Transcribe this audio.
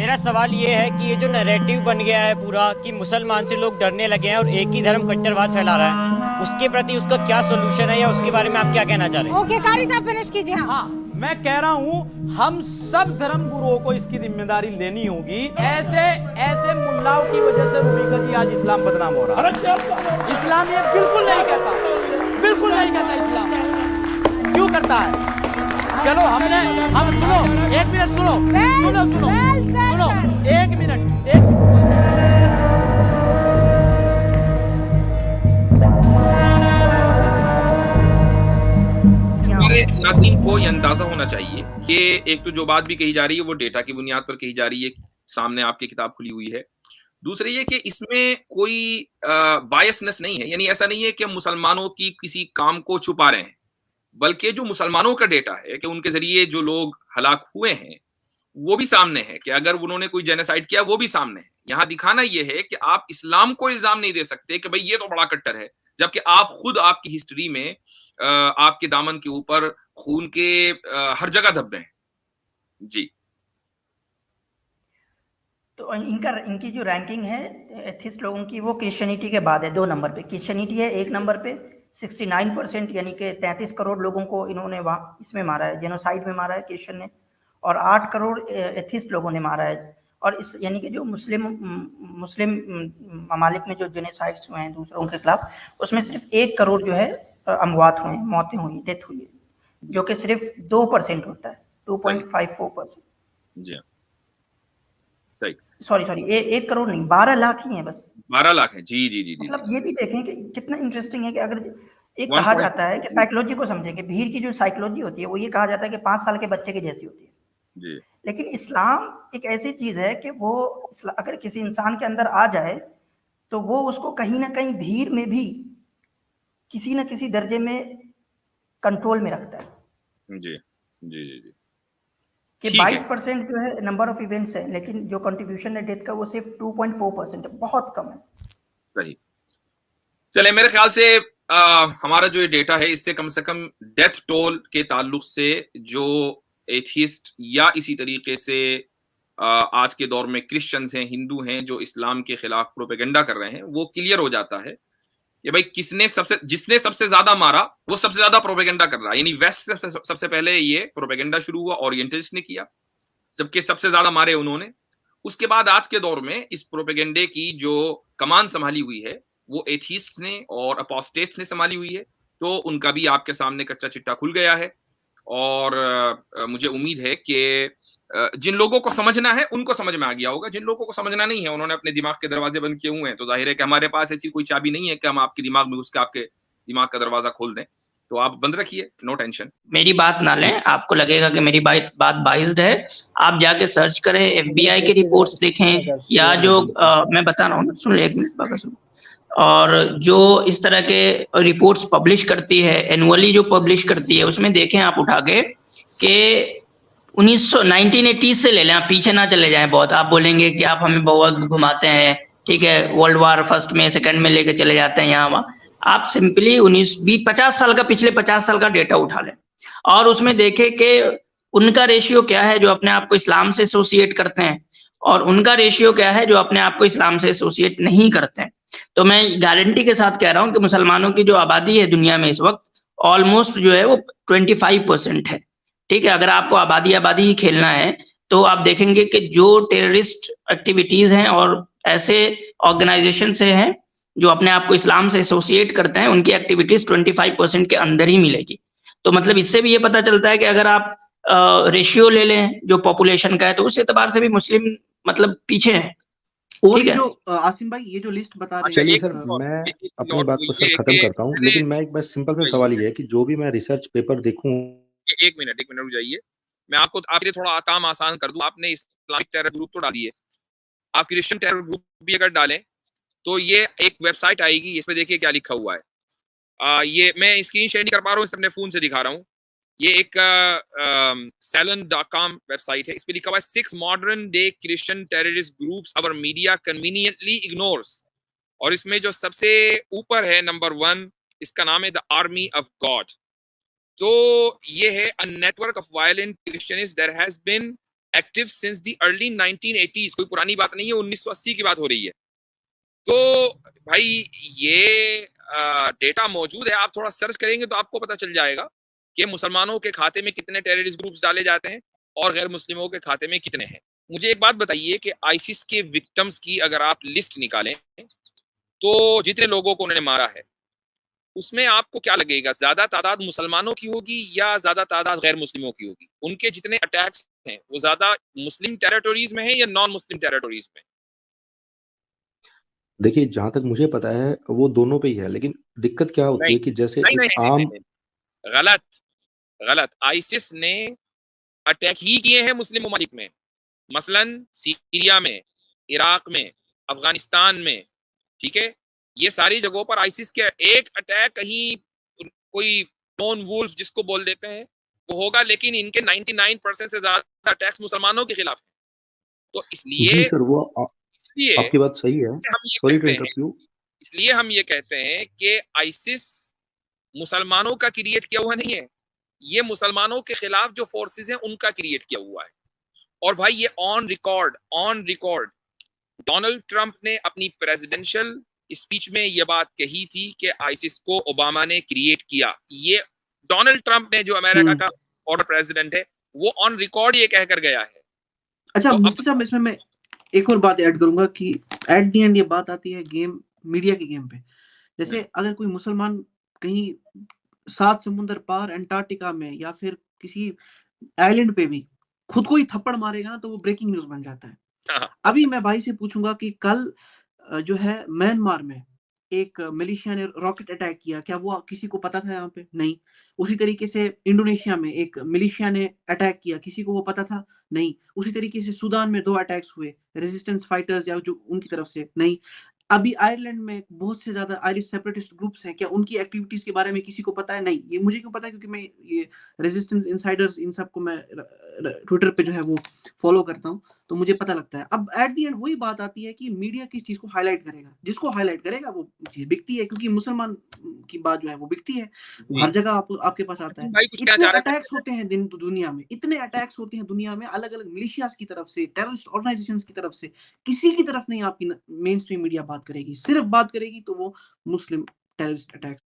मेरा सवाल ये है कि ये जो नैरेटिव बन गया है पूरा कि मुसलमान से लोग डरने लगे हैं और एक ही धर्म कट्टरवाद फैला रहा है, उसके प्रति उसका क्या सोल्यूशन है या उसके बारे में आप क्या कहना चाह रहे हैं? ओके कारी साहब फिनिश कीजिए। हाँ, मैं कह रहा हूं हम सब धर्म गुरुओं को इसकी जिम्मेदारी लेनी होगी। ऐसे ऐसे मुल्लाओं की वजह से रूबी जी आज इस्लाम बदनाम हो रहा है। इस्लाम ये बिल्कुल नहीं कहता, बिल्कुल नहीं कहता इस्लाम। क्यों करता है? चलो हम सुनो, एक मिनट सुनो, सुनो सुनो सुनो, एक मिनट, हमारे नाज़रीन को ये अंदाजा होना चाहिए कि एक तो जो बात भी कही जा रही है वो डेटा की बुनियाद पर कही जा रही है, सामने आपकी किताब खुली हुई है। दूसरी ये कि इसमें कोई बायसनेस नहीं है, यानी ऐसा नहीं है कि हम मुसलमानों की किसी काम को छुपा रहे हैं, बल्कि जो मुसलमानों का डेटा है कि उनके जरिए जो लोग हलाक हुए हैं वो भी सामने है, कि अगर उन्होंने कोई जेनोसाइड किया वो भी सामने है। यहाँ दिखाना ये है कि आप इस्लाम को इल्जाम नहीं दे सकते कि भाई ये तो बड़ा कट्टर है, जबकि आप खुद आपकी हिस्ट्री में आपके दामन के ऊपर खून के हर जगह धब्बे हैं। जी, तो इनकी जो रैंकिंग है एथिस्ट लोगों की, वो क्रिश्चियनिटी के बाद है 2 नंबर पे। क्रिश्चियनिटी है 1 नंबर पे, 69% यानी कि 33 करोड़ लोगों को इन्होंने वहाँ इसमें मारा है, जेनोसाइड में मारा है क्रिश्चियन ने, और 8 करोड़ एथिस्ट लोगों ने मारा है। और इस यानी कि जो मुस्लिम ममालिक में जो जेनोसाइड्स हुए हैं दूसरों के खिलाफ, उसमें सिर्फ 1 करोड़ जो है अमवात हुए हैं, मौतें हुई, डेथ हुई है, जो कि सिर्फ 2% होता है, 2.54%। जी सही, सॉरी 1 करोड़ नहीं, 12 लाख ही है बस। 12 लाख है। जी जी जी जी, मतलब ये भी देखें कि कितना इंटरेस्टिंग है कि अगर एक कहा जाता है कि साइकोलॉजी को समझें कि भीड़ की जो साइकोलॉजी होती है वो ये कहा जाता है कि 5 साल के बच्चे की जैसी होती है जी। लेकिन इस्लाम एक ऐसी चीज है कि वो अगर किसी इंसान के अंदर आ जाए तो वो उसको कहीं ना कहीं भीड़ में भी किसी न किसी दर्जे में कंट्रोल में रखता है। जी जी जी जी, कि 22% जो है नंबर ऑफ इवेंट्स है, लेकिन जो कंट्रीब्यूशन है डेथ का वो सिर्फ 2.4% है, बहुत कम है। सही। चले, मेरे ख्याल से हमारा जो ये डेटा है इससे कम डेथ टोल के ताल्लुक से जो एथिस्ट या इसी तरीके से आज के दौर में क्रिश्चियंस हैं, हिंदू हैं जो इस्लाम के खिलाफ प्रोपेगेंडा कर रहे हैं, वो क्लियर हो जाता है कि भाई जिसने सबसे ज्यादा मारा वो सबसे ज्यादा प्रोपेगेंडा कर रहा है। यानी वेस्ट से सबसे पहले ये प्रोपेगेंडा शुरू हुआ, ओरिएंटलिस्ट ने किया, जबकि सबसे ज्यादा मारे उन्होंने। उसके बाद आज के दौर में इस प्रोपेगेंडे की जो कमान संभाली हुई है वो एथिस्ट ने और अपोस्टेट्स ने संभाली हुई है। तो उनका भी आपके सामने कच्चा चिट्टा खुल गया है। और मुझे उम्मीद है कि जिन लोगों को समझना है उनको समझ में आ गया होगा, जिन लोगों को समझना नहीं है उन्होंने अपने दिमाग के दरवाजे बंद किए हुए हैं। तो जाहिर है कि हमारे पास ऐसी कोई चाबी नहीं है कि हम आपके दिमाग में घुस के आपके दिमाग का दरवाजा खोल दें। तो आप बंद रखिए, नो टेंशन। मेरी बात ना लें, आपको लगेगा कि मेरी बात बाइज्ड है, आप जाके सर्च करें, एफबीआई की रिपोर्ट्स देखें, या जो मैं बता रहा हूँ ना, सुन ले एक मिनट बाबा सुन। और जो इस तरह के रिपोर्ट्स पब्लिश करती है, एनुअली जो पब्लिश करती है, उसमें देखें आप उठा के कि 1980 से ले लें, आप पीछे ना चले जाएं बहुत। आप बोलेंगे कि आप हमें बहुत घुमाते हैं, ठीक है, वर्ल्ड वार फर्स्ट में सेकंड में लेके चले जाते हैं यहाँ वहाँ। आप सिंपली 50 साल का, पिछले 50 साल का डेटा उठा लें और उसमें देखें कि उनका रेशियो क्या है जो अपने आप को इस्लाम से एसोसिएट करते हैं, और उनका रेशियो क्या है जो अपने आप को इस्लाम से एसोसिएट नहीं करते हैं। तो मैं गारंटी के साथ कह रहा हूँ कि मुसलमानों की जो आबादी है दुनिया में इस वक्त ऑलमोस्ट जो है वो 25% है। ठीक है, अगर आपको आबादी ही खेलना है तो आप देखेंगे कि जो टेररिस्ट एक्टिविटीज हैं और ऐसे ऑर्गेनाइजेशन से हैं जो अपने आप को इस्लाम से एसोसिएट करते हैं, उनकी एक्टिविटीज 25% के अंदर ही मिलेगी। तो मतलब इससे भी ये पता चलता है कि अगर आप रेशियो ले लें जो पॉपुलेशन का है, तो उस एतबार से भी मुस्लिम मतलब पीछे है। और ये जो आसिम भाई ये जो लिस्ट बता रहे हैं, चलिए सर, मैं अपनी बात को सर खत्म करता हूँ, लेकिन मैं एक बस सिंपल सा सवाल ये है कि जो भी मैं रिसर्च पेपर देखूं। एक मिनट रुक जाइए, मैं आपके लिए थोड़ा काम आसान कर दूं। आपने इस्लामिक टेरर ग्रुप तो डाली है, आप क्रिश्चियन टेरर ग्रुप भी अगर डालें तो ये एक वेबसाइट आएगी, इसमें देखिए क्या लिखा हुआ है। ये मैं स्क्रीन शेयर नहीं कर पा रहा हूँ, इसे अपने फोन से दिखा रहा हूँ। ये एक salon.com वेबसाइट है, इस पे लिखा हुआ है 6 modern day Christian terrorist groups our media conveniently ignores. और इसमें जो सबसे ऊपर है नंबर 1, इसका नाम है द आर्मी ऑफ गॉड। तो ये है a network of violent Christianist that has been active since the early 1980s, कोई पुरानी बात नहीं है, 1980 की बात हो रही है। तो भाई ये डेटा मौजूद है, आप थोड़ा सर्च करेंगे तो आपको पता चल जाएगा कि मुसलमानों के खाते में कितने टेररिस्ट ग्रुप्स डाले जाते हैं और गैर मुस्लिमों के खाते में कितने हैं। मुझे एक बात बताइए कि आईसिस के विक्टिम्स की अगर आप लिस्ट निकालें तो जितने लोगों को उन्होंने मारा है उसमें आपको क्या लगेगा, ज्यादा तादाद मुसलमानों की होगी या ज्यादा तादाद गैर मुस्लिमों की होगी? उनके जितने अटैक्स हैं वो ज्यादा मुस्लिम टेरिटोरीज में है या नॉन मुस्लिम टेरिटोरीज में? देखिए, जहां तक मुझे पता है वो दोनों पे ही है, लेकिन दिक्कत क्या होती है कि जैसे नहीं, नहीं, एक नहीं, आम नहीं, नहीं, गलत। आईसिस ने अटैक ही किए हैं मुस्लिम ममालिक में, मसलन सीरिया में, इराक में, अफगानिस्तान में, ठीक है? ये सारी जगहों पर आईसिस के एक अटैक कहीं कोई लोन वुल्फ जिसको बोल देते हैं वो होगा, लेकिन इनके 99% से ज्यादा अटैक्स मुसलमानों के खिलाफ हैं। तो जी सर, वो इसलिए आपकी बात सही है। हम ये सॉरी टू कहते हैं, इंटरप्ट यू। इसलिए हम ये कहते हैं कि आईसिस मुसलमानों का क्रिएट किया हुआ नहीं है, ये मुसलमानों के खिलाफ जो फोर्सेस हैं उनका क्रिएट किया हुआ है। और भाई ये ऑन रिकॉर्ड डोनाल्ड ट्रंप ने अपनी प्रेसिडेंशियल स्पीच में ये बात कही थी कि आईसिस को ओबामा ने क्रिएट किया। ये डोनाल्ड ट्रंप ने, जो अमेरिका का फॉर्मर प्रेसिडेंट है, वो ऑन रिकॉर्ड ये कहकर गया है। अच्छा तो मुफ्ती साहब, इसमें मैं एक और बात ऐड करूंगा कि एट द एंड ये बात आती है गेम, मीडिया के गेम पे। जैसे अगर कोई मुसलमान कहीं 7 समुंदर पार अंटार्कटिका में या फिर किसी आइलैंड पे भी खुद को ही थप्पड़ मारेगा ना, तो वो ब्रेकिंग न्यूज बन जाता है। अभी मैं भाई से पूछूंगा कि कल जो है म्यांमार में एक मिलिशिया ने रॉकेट अटैक किया, क्या वो किसी को पता था? यहाँ पे नहीं। उसी तरीके से इंडोनेशिया में एक मिलिशिया ने अटैक किया, किसी को वो पता था? नहीं। उसी तरीके से सूडान में 2 अटैक्स हुए रेजिस्टेंस फाइटर्स या जो उनकी तरफ से, नहीं। अभी आयरलैंड में बहुत से ज्यादा आयरिश सेपरेटिस्ट ग्रुप्स हैं, क्या उनकी एक्टिविटीज के बारे में किसी को पता है? नहीं। ये मुझे क्यों पता है? क्योंकि मैं ये रेजिस्टेंस इनसाइडर्स इन सबको मैं ट्विटर पे जो है वो फॉलो करता हूँ, तो मुझे पता लगता है। अब एट दी एंड वही बात आती है कि मीडिया किस चीज को हाईलाइट करेगा, जिसको हाईलाइट करेगा वो चीज बिकती है, क्योंकि मुसलमान की बात जो है वो बिकती है, हर जगह आपके पास आता है। इतने अटैक्स होते हैं दुनिया में, इतने अटैक्स होते हैं दुनिया में, अलग अलग मिलिशियाज की तरफ से, टेररिस्ट ऑर्गेनाइजेशंस की तरफ से, किसी की तरफ नहीं आपकी मेन स्ट्रीम मीडिया बात करेगी। सिर्फ बात करेगी तो वो मुस्लिम टेररिस्ट अटैक्स